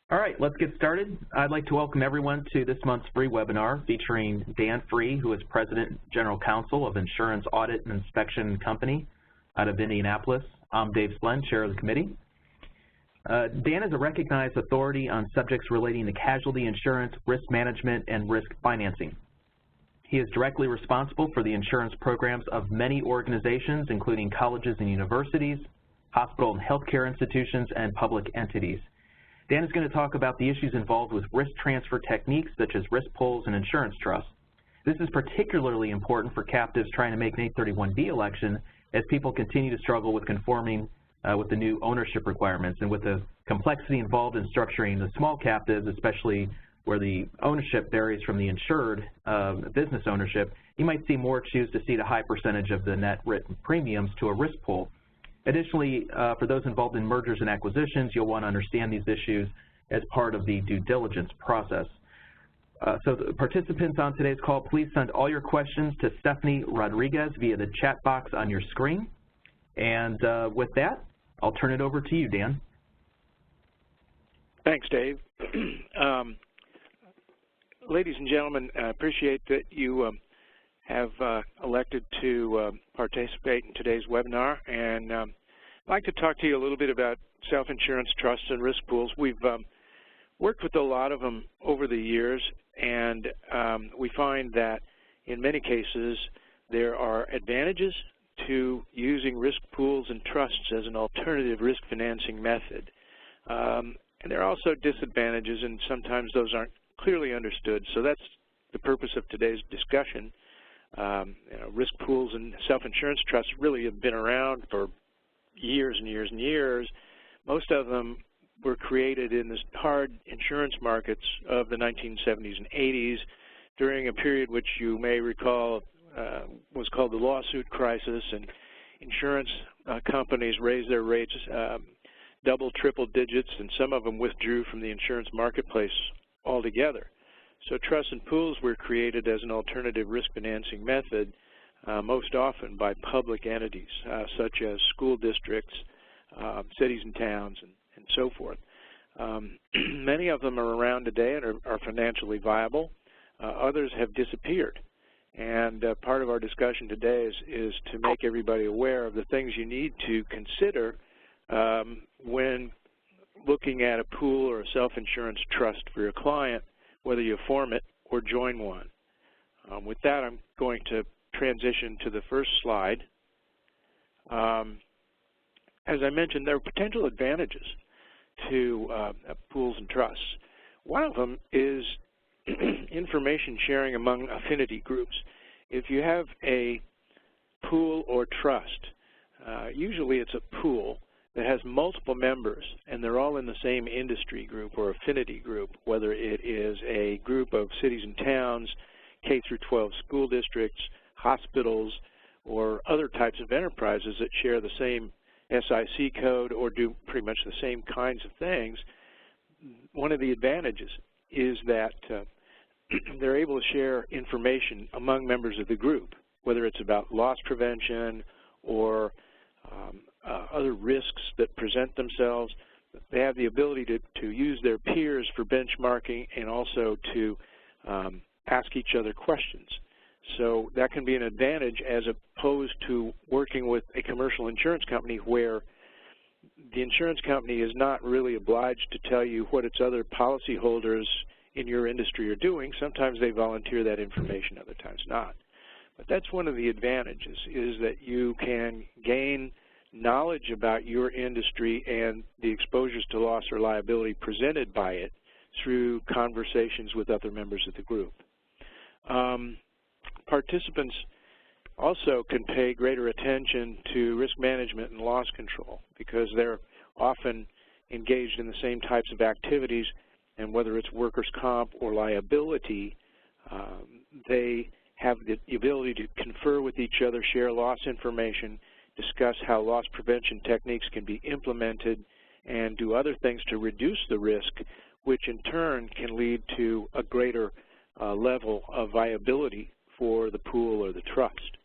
All right, let's get started. I'd like to welcome everyone to this month's free webinar featuring Dan Free, who is President General Counsel of Insurance Audit and Inspection Company out of Indianapolis. I'm Dave Splen, Chair of the committee. Dan is a recognized authority on subjects relating to casualty insurance, risk management, and risk financing. He is directly responsible for the insurance programs of many organizations, including colleges and universities, hospital and healthcare institutions, and public entities. Dan is going to talk about the issues involved with risk transfer techniques such as risk pools and insurance trusts. This is particularly important for captives trying to make an 831B election as people continue to struggle with conforming with the new ownership requirements and with the complexity involved in structuring the small captives, especially where the ownership varies from the insured business ownership. You might see more choose to cede a high percentage of the net written premiums to a risk pool. Additionally, for those involved in mergers and acquisitions, you'll want to understand these issues as part of the due diligence process. So the participants on today's call, please send all your questions to Stephanie Rodriguez via the chat box on your screen. And with that, I'll turn it over to you, Dan. Thanks, Dave. Ladies and gentlemen, I appreciate that you have elected to participate in today's webinar, and I'd like to talk to you a little bit about self-insurance trusts and risk pools. We've worked with a lot of them over the years, and we find that in many cases there are advantages to using risk pools and trusts as an alternative risk financing method. And there are also disadvantages, and sometimes those aren't clearly understood. So that's the purpose of today's discussion. Risk pools and self-insurance trusts really have been around for years and years and years. Most of them were created in the hard insurance markets of the 1970s and 80s during a period which you may recall was called the lawsuit crisis, and insurance companies raised their rates double, triple digits, and some of them withdrew from the insurance marketplace altogether. So trusts and pools were created as an alternative risk financing method, most often by public entities, such as school districts, cities and towns, and so forth. Many of them are around today and are financially viable. Others have disappeared. And part of our discussion today is to make everybody aware of the things you need to consider when looking at a pool or a self-insurance trust for your client, whether you form it or join one. With that, I'm going to transition to the first slide. As I mentioned, there are potential advantages to pools and trusts. One of them is information sharing among affinity groups. If you have a pool or trust, usually it's a pool that has multiple members, and they're all in the same industry group or affinity group, whether it is a group of cities and towns, K through 12 school districts, hospitals, or other types of enterprises that share the same SIC code or do pretty much the same kinds of things. One of the advantages is that they're able to share information among members of the group, whether it's about loss prevention or other risks that present themselves. They have the ability to use their peers for benchmarking and also to ask each other questions. So that can be an advantage as opposed to working with a commercial insurance company where the insurance company is not really obliged to tell you what its other policyholders in your industry are doing. Sometimes they volunteer that information, other times not. But that's one of the advantages, is that you can gain knowledge about your industry and the exposures to loss or liability presented by it through conversations with other members of the group. Participants also can pay greater attention to risk management and loss control because they're often engaged in the same types of activities, and whether it's workers' comp or liability, they have the ability to confer with each other, share loss information, discuss how loss prevention techniques can be implemented, and do other things to reduce the risk, which in turn can lead to a greater level of viability for the pool or the trust.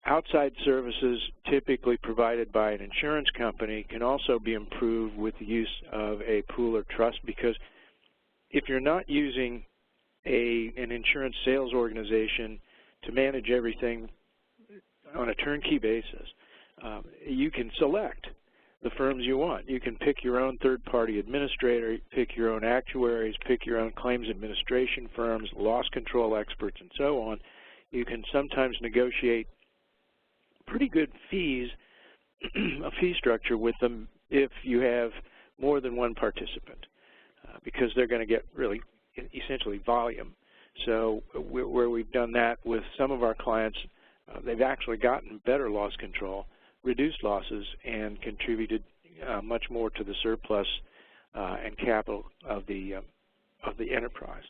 outside services typically provided by an insurance company can also be improved with the use of a pool or trust, because if you're not using an insurance sales organization to manage everything on a turnkey basis, you can select the firms you want. You can pick your own third-party administrator, pick your own actuaries, pick your own claims administration firms, loss control experts, and so on. You can sometimes negotiate pretty good fees, a fee structure with them if you have more than one participant, because they're going to get really essentially volume. So where we've done that with some of our clients, they've actually gotten better loss control, reduced losses, and contributed much more to the surplus and capital of the enterprise.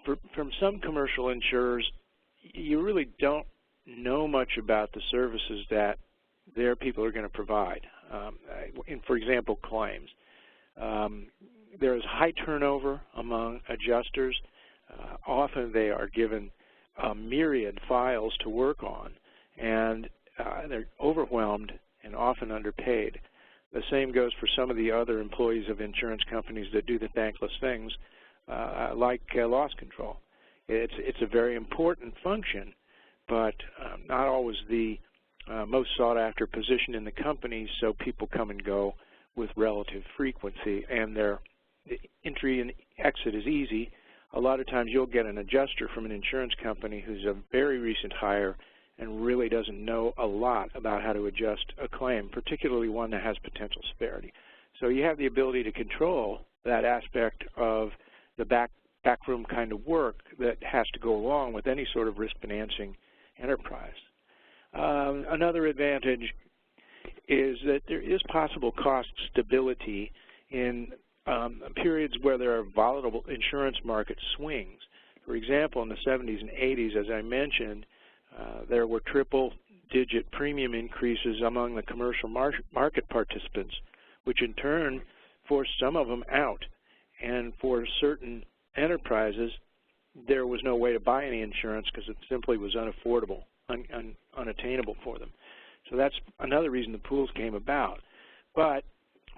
From some commercial insurers, you really don't know much about the services that their people are going to provide. For example, claims. There is high turnover among adjusters. Often they are given a myriad files to work on, and they're overwhelmed and often underpaid. The same goes for some of the other employees of insurance companies that do the thankless things, like loss control. It's a very important function, but not always the most sought-after position in the company, so people come and go with relative frequency, and their entry and exit is easy. A lot of times you'll get an adjuster from an insurance company who's a very recent hire and really doesn't know a lot about how to adjust a claim, particularly one that has potential severity. So you have the ability to control that aspect of the backroom kind of work that has to go along with any sort of risk financing enterprise. Another advantage is that there is possible cost stability in periods where there are volatile insurance market swings. For example, in the 70s and 80s, as I mentioned, there were triple-digit premium increases among the commercial market participants, which in turn forced some of them out. And for certain enterprises, there was no way to buy any insurance because it simply was unaffordable, unattainable for them. So that's another reason the pools came about. But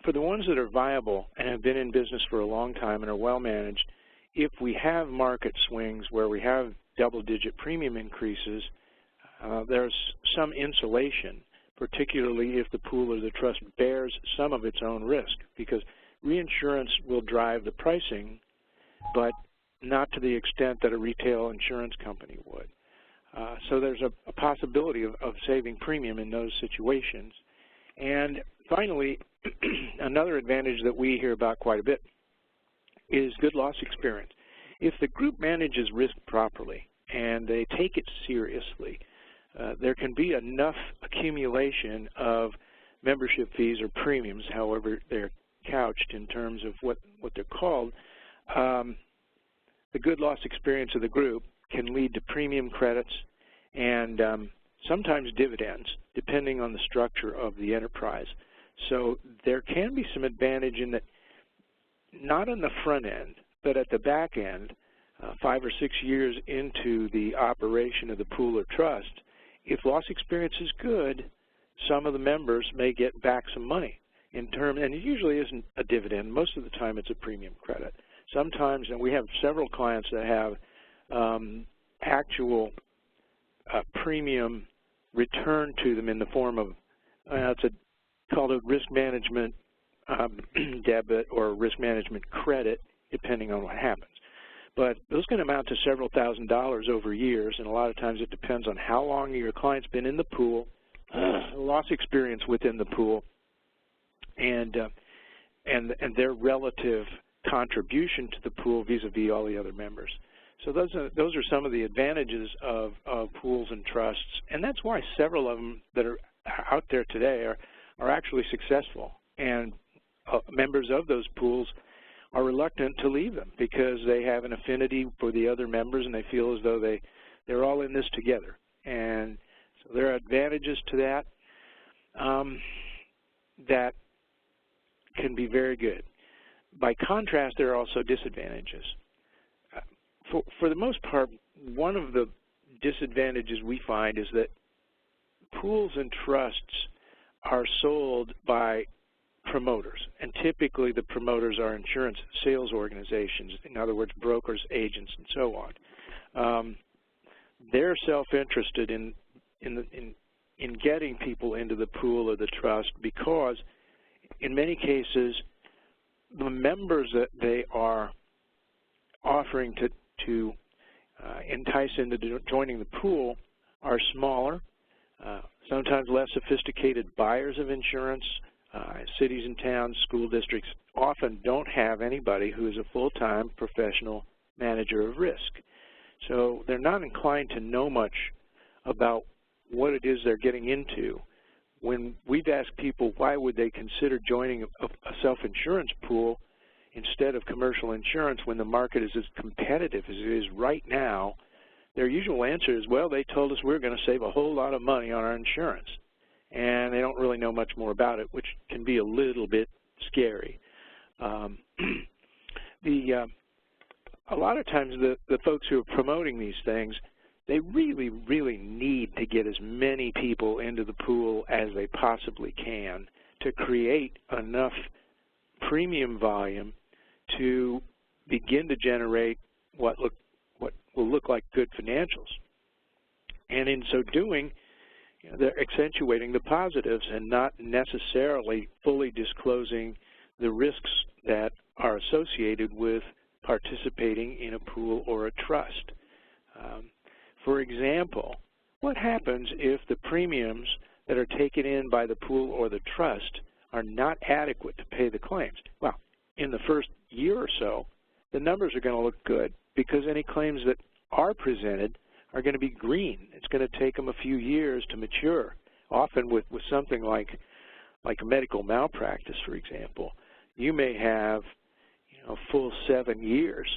for the ones that are viable and have been in business for a long time and are well managed, if we have market swings where we have double-digit premium increases, there's some insulation, particularly if the pool or the trust bears some of its own risk, because reinsurance will drive the pricing, but not to the extent that a retail insurance company would. So there's a possibility of saving premium in those situations. And finally, another advantage that we hear about quite a bit is good loss experience. If the group manages risk properly and they take it seriously, there can be enough accumulation of membership fees or premiums, however they're couched in terms of what they're called. The good loss experience of the group can lead to premium credits and sometimes dividends, depending on the structure of the enterprise. So there can be some advantage in that, not on the front end, but at the back end, 5 or 6 years into the operation of the pool or trust, if loss experience is good, some of the members may get back some money in term, and it usually isn't a dividend. Most of the time it's a premium credit. Sometimes, and we have several clients that have actual premium return to them in the form of, called a risk management debit or risk management credit, depending on what happens. But those can amount to several $1,000s over years, and a lot of times it depends on how long your client's been in the pool, loss experience within the pool, and their relative contribution to the pool vis-a-vis all the other members. So those are some of the advantages of pools and trusts, and that's why several of them that are out there today are actually successful, and members of those pools are reluctant to leave them because they have an affinity for the other members and they feel as though they're all in this together. And so there are advantages to that that can be very good. By contrast, there are also disadvantages. For the most part, one of the disadvantages we find is that pools and trusts are sold by promoters, and typically the promoters are insurance sales organizations, in other words, brokers, agents, and so on. They're self-interested in getting people into the pool or the trust because, in many cases, the members that they are offering to entice into joining the pool are smaller, sometimes less sophisticated buyers of insurance. Cities and towns, school districts often don't have anybody who is a full-time professional manager of risk. So they're not inclined to know much about what it is they're getting into. When we've asked people why would they consider joining a self-insurance pool instead of commercial insurance when the market is as competitive as it is right now, their usual answer is, well, they told us we're going to save a whole lot of money on our insurance. And they don't really know much more about it, which can be a little bit scary. A lot of times the folks who are promoting these things, they really, really need to get as many people into the pool as they possibly can to create enough premium volume to begin to generate what will look like good financials. And in so doing, they're accentuating the positives and not necessarily fully disclosing the risks that are associated with participating in a pool or a trust. For example, what happens if the premiums that are taken in by the pool or the trust are not adequate to pay the claims? Well, in the first year or so, the numbers are going to look good because any claims that are presented are going to be green. It's going to take them a few years to mature. Often with something like a medical malpractice, for example, you may have a full 7 years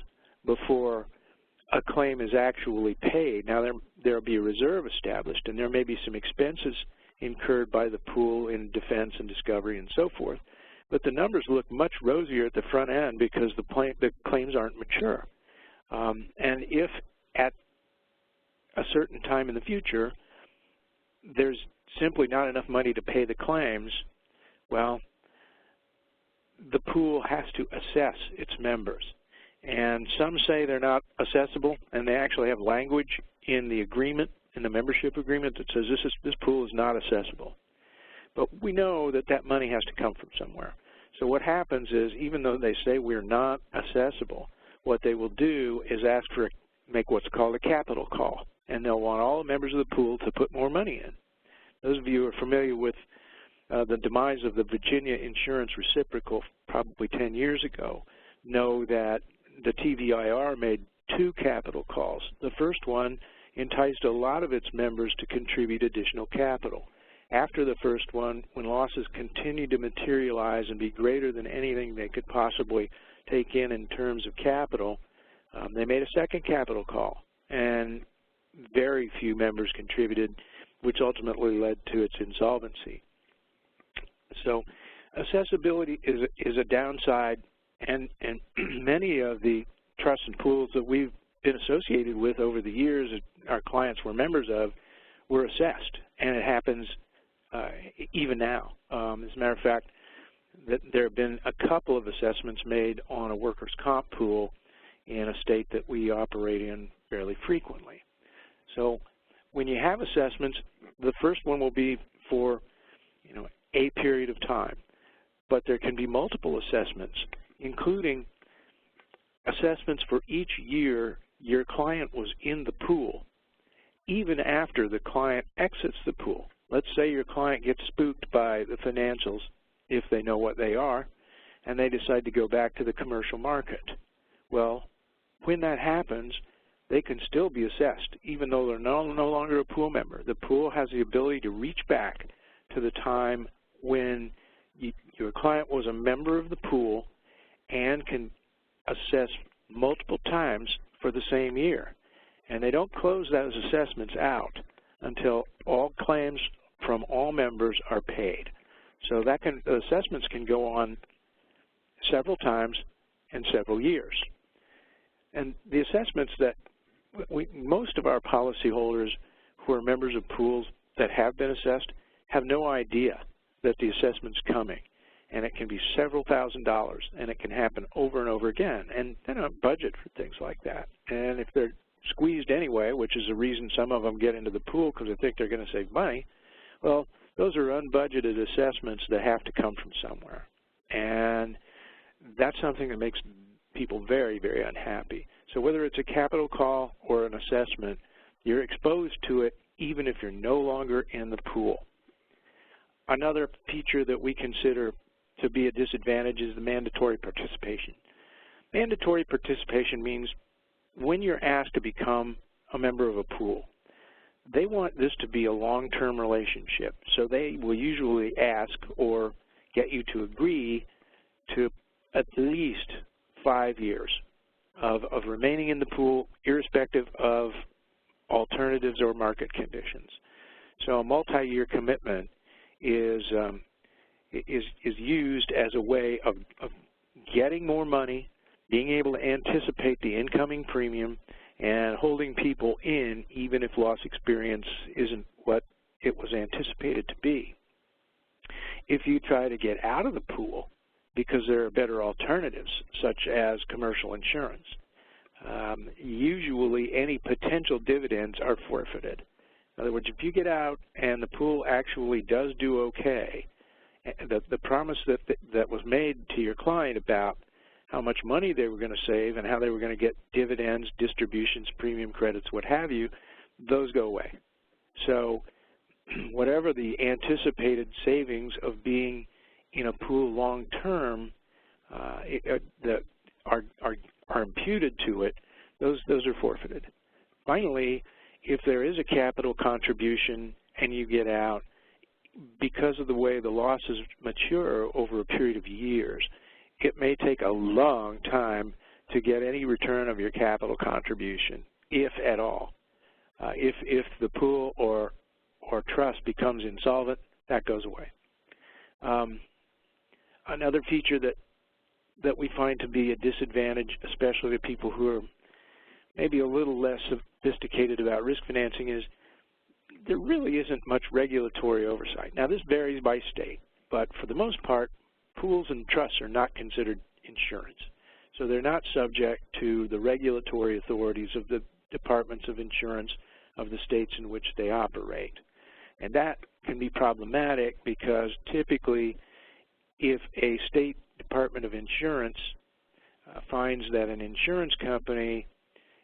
before a claim is actually paid. Now there will be a reserve established, and there may be some expenses incurred by the pool in defense and discovery and so forth, but the numbers look much rosier at the front end because the claims aren't mature. And if at a certain time in the future there's simply not enough money to pay the claims, well, the pool has to assess its members. And some say they're not assessable, and they actually have language in the agreement, in the membership agreement, that says this pool is not assessable. But we know that that money has to come from somewhere. So what happens is, even though they say we're not assessable, what they will do is make what's called a capital call, and they'll want all the members of the pool to put more money in. Those of you who are familiar with the demise of the Virginia Insurance Reciprocal probably 10 years ago know that the TVIR made 2 capital calls. The first one enticed a lot of its members to contribute additional capital. After the first one, when losses continued to materialize and be greater than anything they could possibly take in terms of capital, they made a second capital call, and very few members contributed, which ultimately led to its insolvency. So accessibility is a downside, and many of the trusts and pools that we've been associated with over the years, our clients were members of, were assessed, and it happens even now. As a matter of fact, there have been a couple of assessments made on a workers' comp pool in a state that we operate in fairly frequently. So when you have assessments, the first one will be for a period of time, but there can be multiple assessments, including assessments for each year your client was in the pool, even after the client exits the pool. Let's say your client gets spooked by the financials, if they know what they are, and they decide to go back to the commercial market. Well, when that happens, they can still be assessed, even though they're no longer a pool member. The pool has the ability to reach back to the time when your client was a member of the pool and can assess multiple times for the same year. And they don't close those assessments out until all claims from all members are paid. So the assessments can go on several times and several years. And the assessments that most of our policyholders who are members of pools that have been assessed have no idea that the assessment's coming, and it can be several $1,000s, and it can happen over and over again, and they don't budget for things like that. And if they're squeezed anyway, which is the reason some of them get into the pool because they think they're going to save money, well, those are unbudgeted assessments that have to come from somewhere, and that's something that makes people very, very unhappy. So whether it's a capital call or an assessment, you're exposed to it even if you're no longer in the pool. Another feature that we consider to be a disadvantage is the mandatory participation. Mandatory participation means when you're asked to become a member of a pool, they want this to be a long-term relationship. So they will usually ask or get you to agree to at least 5 years of remaining in the pool, irrespective of alternatives or market conditions. So a multi-year commitment is used as a way of getting more money, being able to anticipate the incoming premium, and holding people in even if loss experience isn't what it was anticipated to be. If you try to get out of the pool because there are better alternatives, such as commercial insurance, usually any potential dividends are forfeited. In other words, if you get out and the pool actually does do okay, the promise that was made to your client about how much money they were going to save and how they were going to get dividends, distributions, premium credits, what have you, those go away. So whatever the anticipated savings of being in a pool long term that are imputed to it, those are forfeited. Finally, if there is a capital contribution and you get out, because of the way the losses mature over a period of years, it may take a long time to get any return of your capital contribution, if at all. If the pool or trust becomes insolvent, that goes away. Another feature that we find to be a disadvantage, especially to people who are maybe a little less sophisticated about risk financing, is there really isn't much regulatory oversight. Now, this varies by state, but for the most part, pools and trusts are not considered insurance. So they're not subject to the regulatory authorities of the departments of insurance of the states in which they operate. And that can be problematic because typically if a state department of insurance finds that an insurance company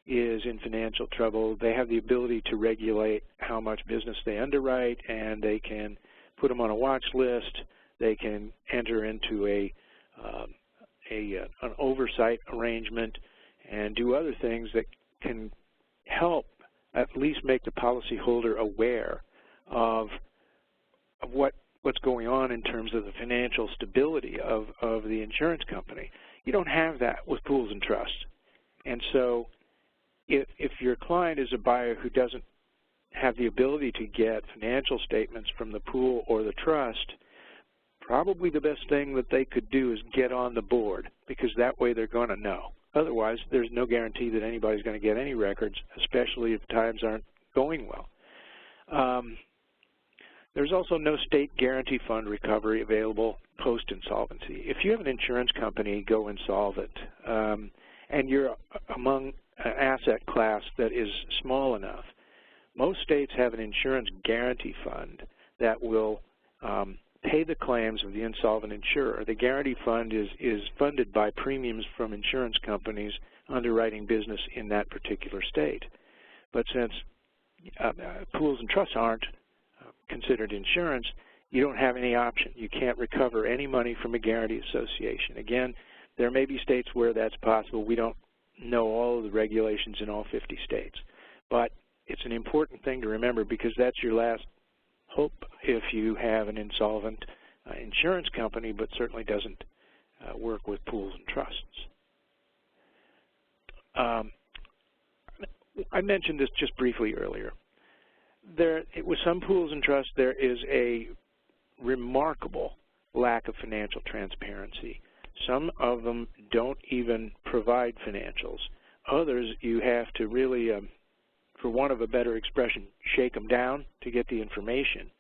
is in financial trouble, they have the ability to regulate how much business they underwrite, and they can put them on a watch list. They can enter into an oversight arrangement and do other things that can help at least make the policyholder aware of what's going on in terms of the financial stability of the insurance company. You don't have that with pools and trusts. And so if your client is a buyer who doesn't have the ability to get financial statements from the pool or the trust, probably the best thing that they could do is get on the board, because that way they're going to know. Otherwise, there's no guarantee that anybody's going to get any records, especially if times aren't going well. There's also no state guarantee fund recovery available post-insolvency. If you have an insurance company go insolvent and you're among an asset class that is small enough, most states have an insurance guarantee fund that will pay the claims of the insolvent insurer. The guarantee fund is funded by premiums from insurance companies underwriting business in that particular state. But since pools and trusts aren't considered insurance, you don't have any option. You can't recover any money from a guarantee association. Again, there may be states where that's possible. We don't know all of the regulations in all 50 states. But it's an important thing to remember, because that's your last hope if you have an insolvent insurance company, but certainly doesn't work with pools and trusts. I mentioned this just briefly earlier. With some pools and trusts, there is a remarkable lack of financial transparency. Some of them don't even provide financials. Others, you have to really, for want of a better expression, shake them down to get the information.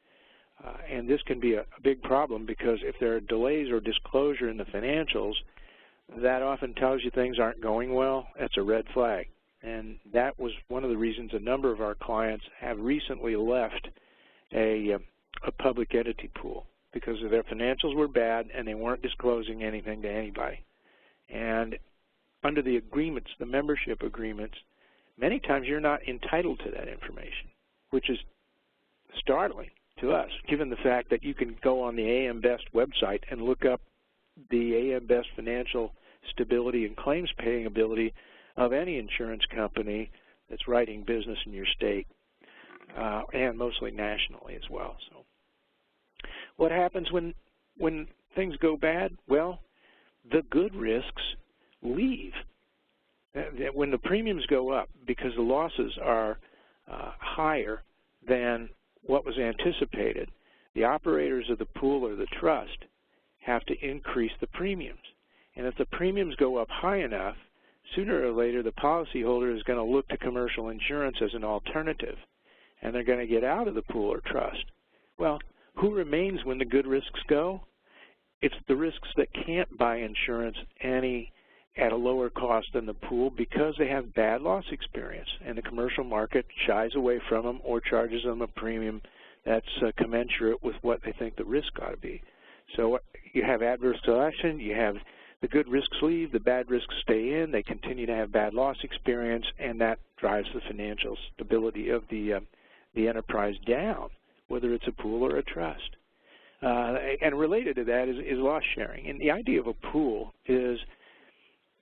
And this can be a big problem because if there are delays or disclosure in the financials, that often tells you things aren't going well. That's a red flag. And that was one of the reasons a number of our clients have recently left a public entity pool, because their financials were bad and they weren't disclosing anything to anybody. And under the agreements, the membership agreements, many times you're not entitled to that information, which is startling to us, given the fact that you can go on the AM Best website and look up the AM Best financial stability and claims paying ability of any insurance company that's writing business in your state, and mostly nationally as well. So what happens when things go bad? Well, the good risks leave. When the premiums go up because the losses are higher than what was anticipated, the operators of the pool or the trust have to increase the premiums. And if the premiums go up high enough, sooner or later the policyholder is going to look to commercial insurance as an alternative, and they're going to get out of the pool or trust. Well, who remains when the good risks go? It's the risks that can't buy insurance at a lower cost than the pool because they have bad loss experience, and the commercial market shies away from them or charges them a premium that's commensurate with what they think the risk ought to be. So you have adverse selection, you have the good risks leave, the bad risks stay in, they continue to have bad loss experience, and that drives the financial stability of the enterprise down, whether it's a pool or a trust. And related to that is loss sharing. And the idea of a pool is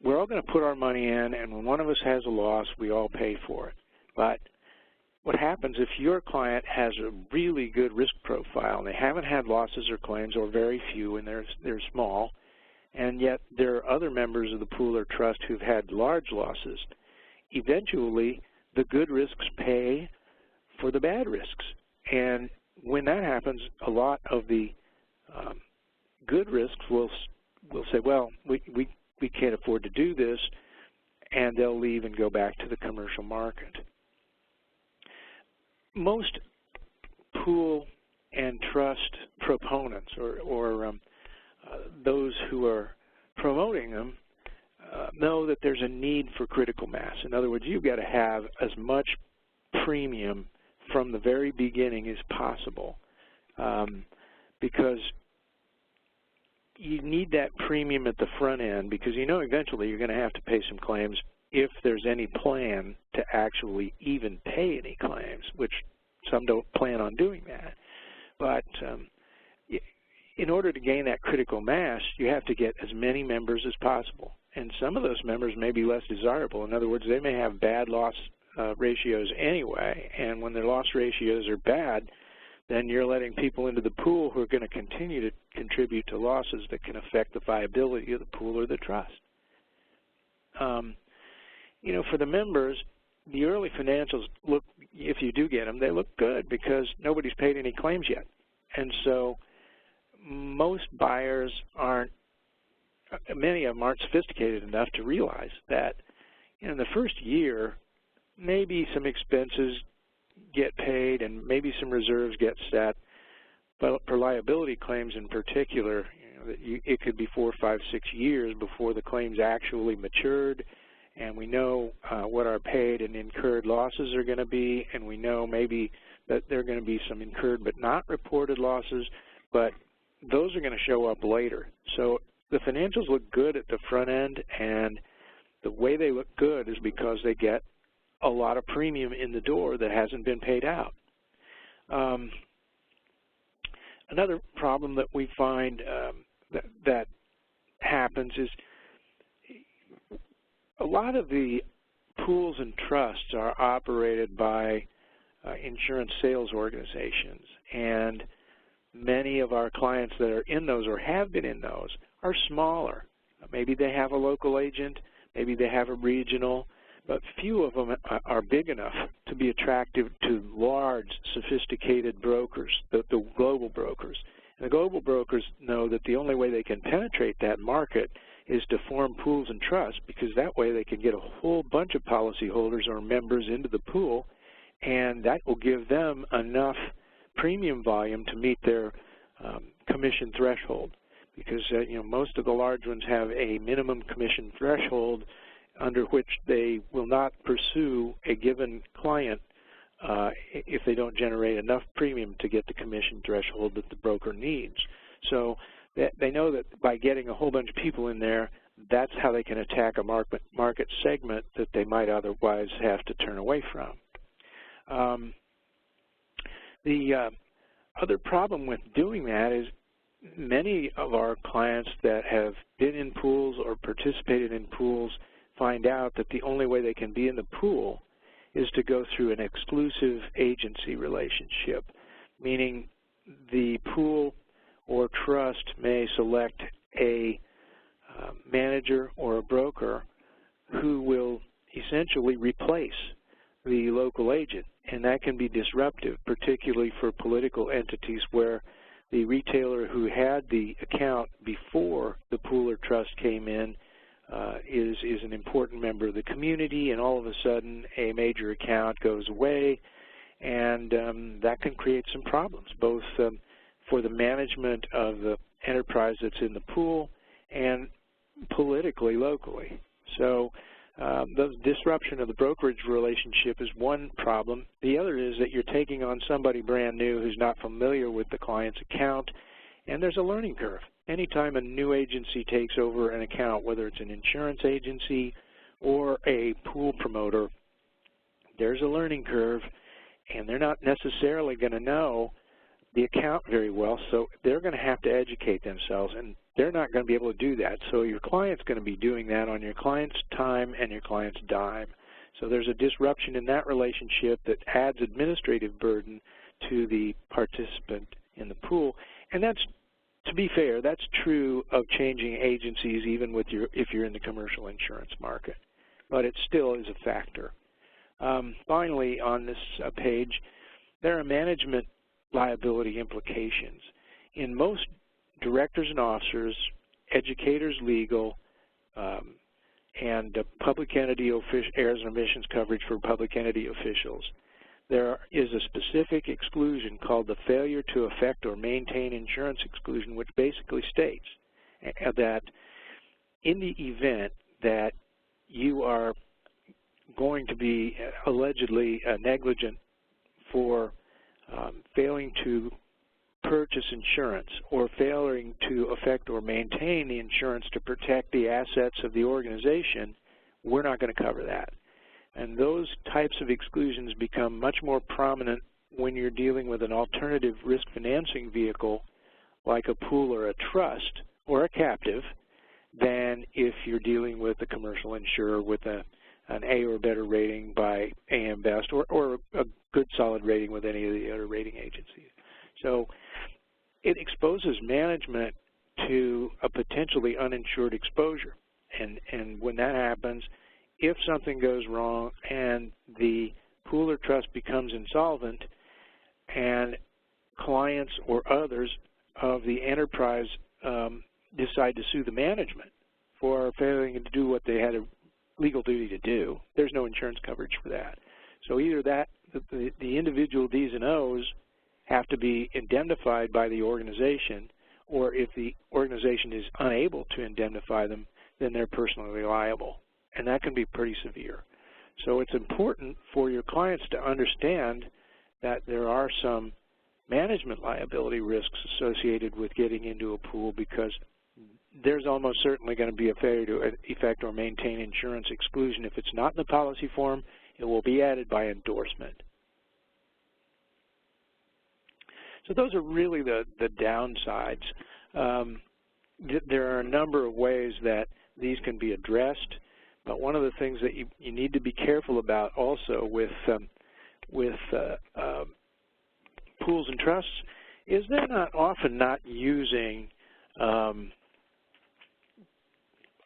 we're all going to put our money in, and when one of us has a loss, we all pay for it. But what happens if your client has a really good risk profile and they haven't had losses or claims, or very few, and they're small, and yet there are other members of the pool or trust who've had large losses, eventually the good risks pay for the bad risks. And when that happens, a lot of the good risks will say, well, we can't afford to do this, and they'll leave and go back to the commercial market. Most pool and trust proponents, or those who are promoting them, know that there's a need for critical mass. In other words, you've got to have as much premium from the very beginning as possible, because you need that premium at the front end, because you know eventually you're going to have to pay some claims if there's any plan to actually even pay any claims, which some don't plan on doing that. But in order to gain that critical mass, you have to get as many members as possible. And some of those members may be less desirable. In other words, they may have bad loss ratios anyway, and when their loss ratios are bad, then you're letting people into the pool who are going to continue to contribute to losses that can affect the viability of the pool or the trust. You know, for the members, the early financials look, if you do get them, they look good because nobody's paid any claims yet. And so most buyers aren't, many of them aren't sophisticated enough to realize that in the first year, maybe some expenses get paid and maybe some reserves get set, but for liability claims in particular, it could be 4, 5, 6 years before the claims actually matured, and we know what our paid and incurred losses are going to be, and we know maybe that there are going to be some incurred but not reported losses, but those are going to show up later. So the financials look good at the front end, and the way they look good is because they get a lot of premium in the door that hasn't been paid out. Another problem that we find that happens is a lot of the pools and trusts are operated by insurance sales organizations, and many of our clients that are in those or have been in those are smaller. Maybe they have a local agent, maybe they have a regional, but few of them are big enough to be attractive to large, sophisticated brokers, the global brokers. And the global brokers know that the only way they can penetrate that market is to form pools and trusts, because that way they can get a whole bunch of policyholders or members into the pool, and that will give them enough premium volume to meet their commission threshold. Because most of the large ones have a minimum commission threshold under which they will not pursue a given client if they don't generate enough premium to get the commission threshold that the broker needs. So they know that by getting a whole bunch of people in there, that's how they can attack a market segment that they might otherwise have to turn away from. The other problem with doing that is many of our clients that have been in pools or participated in pools find out that the only way they can be in the pool is to go through an exclusive agency relationship, meaning the pool or trust may select a manager or a broker who will essentially replace the local agent, and that can be disruptive, particularly for political entities where the retailer who had the account before the pool or trust came in is an important member of the community, and all of a sudden a major account goes away, and that can create some problems, both for the management of the enterprise that's in the pool and politically locally. So the disruption of the brokerage relationship is one problem. The other is that you're taking on somebody brand new who's not familiar with the client's account, and there's a learning curve. Anytime a new agency takes over an account, whether it's an insurance agency or a pool promoter, there's a learning curve, and they're not necessarily going to know the account very well, so they're going to have to educate themselves, and they're not going to be able to do that. So your client's going to be doing that on your client's time and your client's dime. So there's a disruption in that relationship that adds administrative burden to the participant in the pool, and that's, to be fair, that's true of changing agencies even with if you're in the commercial insurance market, but it still is a factor. Finally, on this page, there are management liability implications. In most directors and officers, educators legal, and public entity errors and omissions coverage for public entity officials, there is a specific exclusion called the failure to effect or maintain insurance exclusion, which basically states that in the event that you are going to be allegedly negligent for failing to purchase insurance or failing to effect or maintain the insurance to protect the assets of the organization, we're not going to cover that. And those types of exclusions become much more prominent when you're dealing with an alternative risk financing vehicle like a pool or a trust or a captive than if you're dealing with a commercial insurer with an A or better rating by AM Best or a good solid rating with any of the other rating agencies. So it exposes management to a potentially uninsured exposure. And when that happens, if something goes wrong and the pool or trust becomes insolvent and clients or others of the enterprise decide to sue the management for failing to do what they had a legal duty to do, there's no insurance coverage for that. So either that, the individual D's and O's have to be indemnified by the organization, or if the organization is unable to indemnify them, then they're personally liable. And that can be pretty severe. So it's important for your clients to understand that there are some management liability risks associated with getting into a pool, because there's almost certainly going to be a failure to effect or maintain insurance exclusion. If it's not in the policy form, it will be added by endorsement. So those are really the downsides. There are a number of ways that these can be addressed, but one of the things that you need to be careful about also with pools and trusts is they're often not using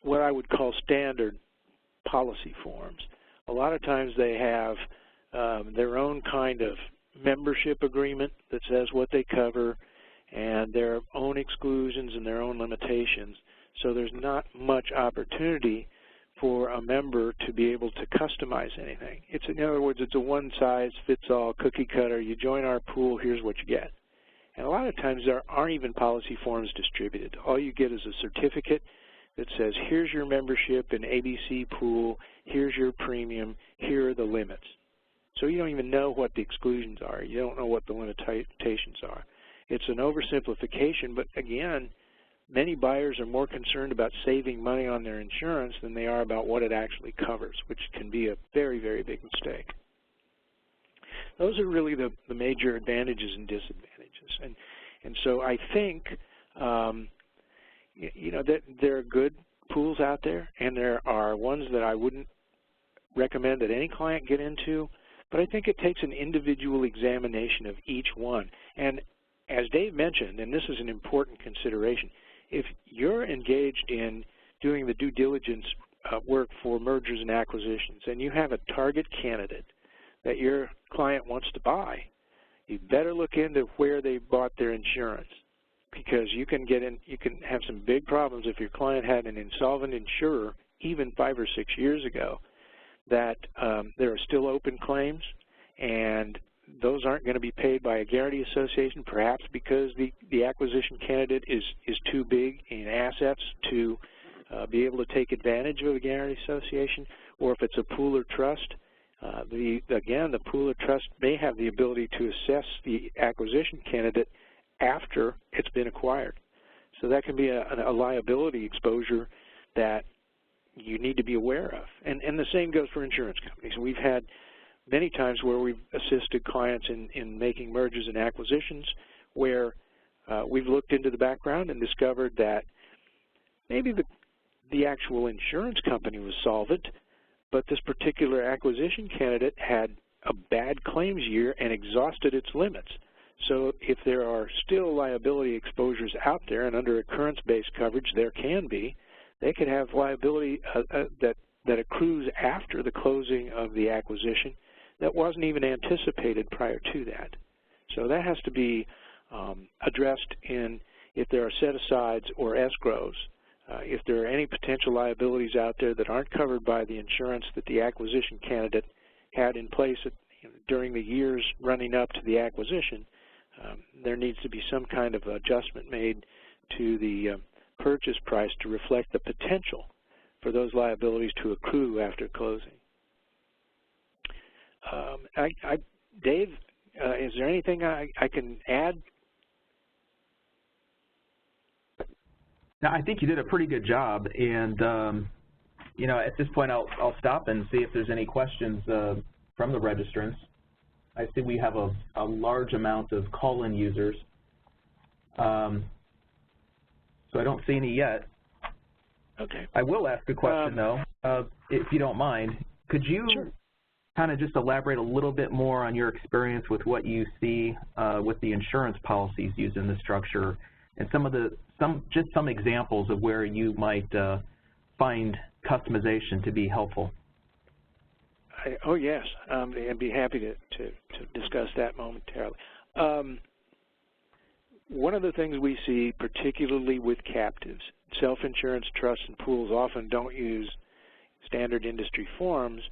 what I would call standard policy forms. A lot of times they have their own kind of membership agreement that says what they cover and their own exclusions and their own limitations. So there's not much opportunity for a member to be able to customize anything. In other words, it's a one-size-fits-all cookie cutter. You join our pool, here's what you get. And a lot of times there aren't even policy forms distributed. All you get is a certificate that says, here's your membership in ABC pool, here's your premium, here are the limits. So you don't even know what the exclusions are. You don't know what the limitations are. It's an oversimplification, but again, many buyers are more concerned about saving money on their insurance than they are about what it actually covers, which can be a very, very big mistake. Those are really the major advantages and disadvantages. And so I think, that there are good pools out there, and there are ones that I wouldn't recommend that any client get into, but I think it takes an individual examination of each one. And as Dave mentioned, and this is an important consideration, if you're engaged in doing the due diligence work for mergers and acquisitions, and you have a target candidate that your client wants to buy, you better look into where they bought their insurance, because you can have some big problems if your client had an insolvent insurer even 5 or 6 years ago, that there are still open claims, and those aren't going to be paid by a guarantee association, perhaps because the acquisition candidate is too big in assets to be able to take advantage of a guarantee association, or if it's a pool or trust, again, the pool or trust may have the ability to assess the acquisition candidate after it's been acquired. So that can be a liability exposure that you need to be aware of. And the same goes for insurance companies. We've had many times where we've assisted clients in making mergers and acquisitions where we've looked into the background and discovered that maybe the actual insurance company was solvent, but this particular acquisition candidate had a bad claims year and exhausted its limits. So if there are still liability exposures out there, and under occurrence-based coverage there can be, they could have liability that accrues after the closing of the acquisition that wasn't even anticipated prior to that. So that has to be addressed if there are set-asides or escrows, if there are any potential liabilities out there that aren't covered by the insurance that the acquisition candidate had in place during the years running up to the acquisition, there needs to be some kind of adjustment made to the purchase price to reflect the potential for those liabilities to accrue after closing. Dave, is there anything I can add? Now, I think you did a pretty good job, and at this point I'll stop and see if there's any questions from the registrants. I see we have a large amount of call-in users, so I don't see any yet. Okay. I will ask a question, though, if you don't mind. Could you kind of just elaborate a little bit more on your experience with what you see with the insurance policies used in the structure, and just some examples of where you might find customization to be helpful? Oh yes, I'd be happy to discuss that momentarily. One of the things we see, particularly with captives, self-insurance trusts and pools often don't use standard industry forms,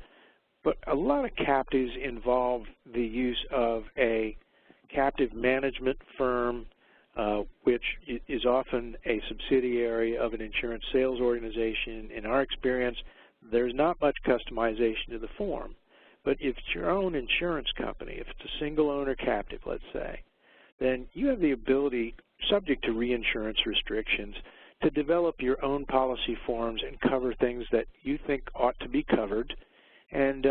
but a lot of captives involve the use of a captive management firm, which is often a subsidiary of an insurance sales organization. In our experience, there's not much customization to the form. But if it's your own insurance company, if it's a single owner captive, let's say, then you have the ability, subject to reinsurance restrictions, to develop your own policy forms and cover things that you think ought to be covered. And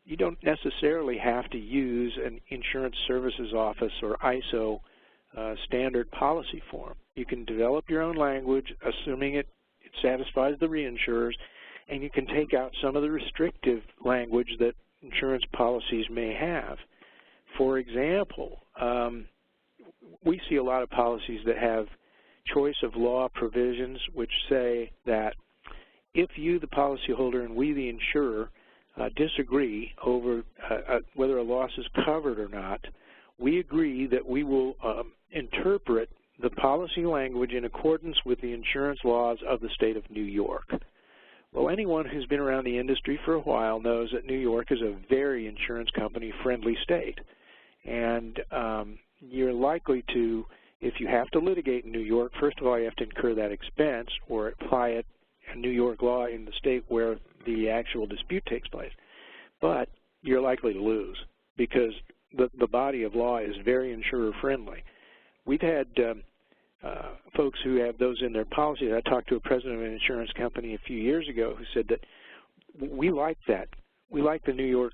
you don't necessarily have to use an insurance services office or ISO standard policy form. You can develop your own language, assuming it satisfies the reinsurers, and you can take out some of the restrictive language that insurance policies may have. For example, we see a lot of policies that have choice of law provisions which say that if you, the policyholder, and we, the insurer, disagree over whether a loss is covered or not, we agree that we will interpret the policy language in accordance with the insurance laws of the state of New York. Well, anyone who's been around the industry for a while knows that New York is a very insurance company-friendly state. And you're likely to, if you have to litigate in New York, first of all, you have to incur that expense or apply it in New York law in the state where the actual dispute takes place. But you're likely to lose because the body of law is very insurer-friendly. We've had folks who have those in their policy. I talked to a president of an insurance company a few years ago who said that we like that. We like the New York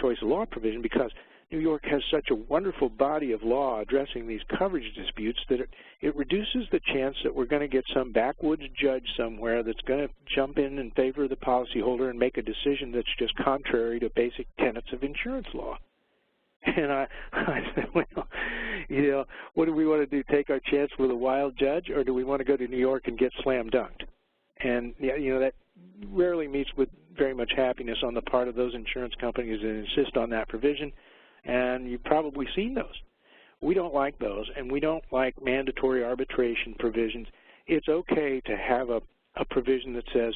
choice of law provision because New York has such a wonderful body of law addressing these coverage disputes that it reduces the chance that we're going to get some backwoods judge somewhere that's going to jump in favor of the policyholder and make a decision that's just contrary to basic tenets of insurance law. And I said, well, you know, what do we want to do, take our chance with a wild judge, or do we want to go to New York and get slam dunked? And, you know, that rarely meets with very much happiness on the part of those insurance companies that insist on that provision. And you've probably seen those. We don't like those, and we don't like mandatory arbitration provisions. It's okay to have a provision that says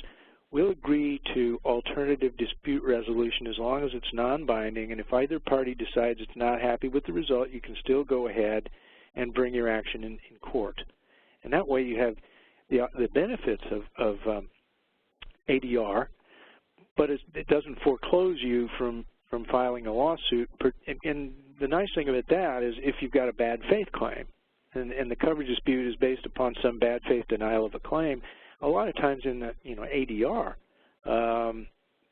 we'll agree to alternative dispute resolution as long as it's non-binding, and if either party decides it's not happy with the result, you can still go ahead and bring your action in court. And that way you have the benefits of ADR, but it doesn't foreclose you from filing a lawsuit. And the nice thing about that is if you've got a bad faith claim and the coverage dispute is based upon some bad faith denial of a claim, a lot of times in the ADR,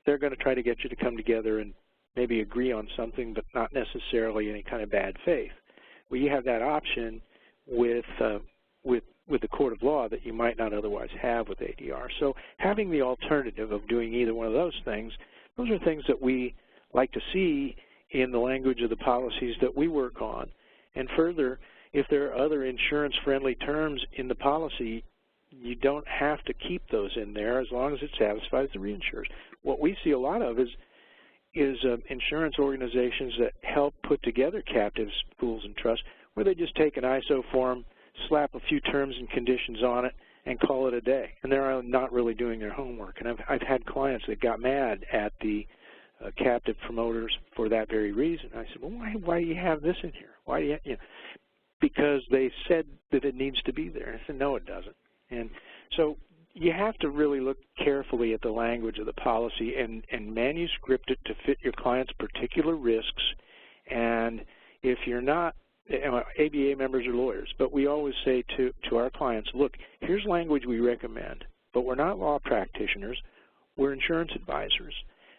they're going to try to get you to come together and maybe agree on something, but not necessarily any kind of bad faith. Well, you have that option with the court of law that you might not otherwise have with ADR. So having the alternative of doing either one of those are things that we like to see in the language of the policies that we work on. And further, if there are other insurance-friendly terms in the policy, you don't have to keep those in there as long as it satisfies the reinsurers. What we see a lot of is insurance organizations that help put together captives, pools, and trusts, where they just take an ISO form, slap a few terms and conditions on it, and call it a day. And they're not really doing their homework. And I've had clients that got mad at the captive promoters for that very reason. I said, well, why do you have this in here? Why do you know? Because they said that it needs to be there. I said, no, it doesn't. And so you have to really look carefully at the language of the policy and manuscript it to fit your client's particular risks. And if you're not, ABA members are lawyers, but we always say to our clients, look, here's language we recommend, but we're not law practitioners, we're insurance advisors.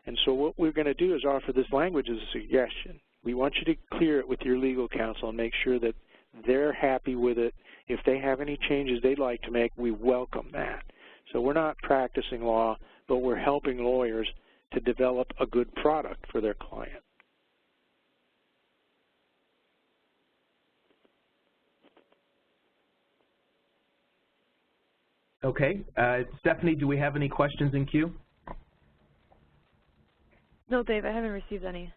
And so what we're going to do is offer this language as a suggestion. We want you to clear it with your legal counsel and make sure that they're happy with it. If they have any changes they'd like to make, we welcome that. So we're not practicing law, but we're helping lawyers to develop a good product for their client. Okay. Stephanie, do we have any questions in queue? No, Dave, I haven't received any.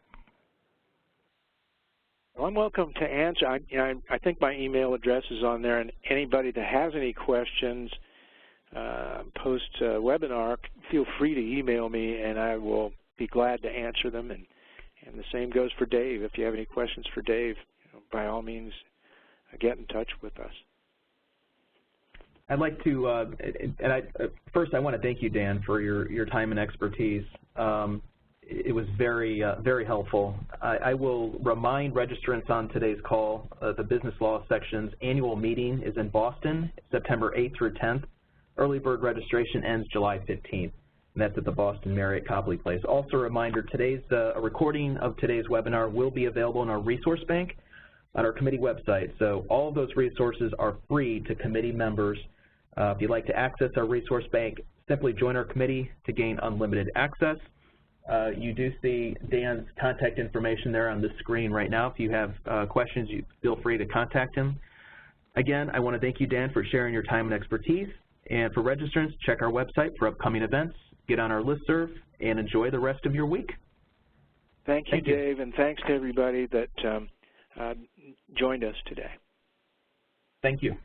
Well, I'm welcome to answer. I think my email address is on there, and anybody that has any questions post-webinar, feel free to email me, and I will be glad to answer them. And the same goes for Dave. If you have any questions for Dave, by all means, get in touch with us. I'd like to, first I want to thank you, Dan, for your time and expertise. It was very, very helpful. I will remind registrants on today's call, the Business Law Section's annual meeting is in Boston, September 8th through 10th. Early bird registration ends July 15th, and that's at the Boston Marriott Copley Place. Also a reminder, a recording of today's webinar will be available in our resource bank on our committee website. So all of those resources are free to committee members. If you'd like to access our resource bank, simply join our committee to gain unlimited access. You do see Dan's contact information there on the screen right now. If you have questions, you feel free to contact him. Again, I want to thank you, Dan, for sharing your time and expertise. And for registrants, check our website for upcoming events, get on our listserv, and enjoy the rest of your week. Thank you, Dave, and thanks to everybody that joined us today. Thank you.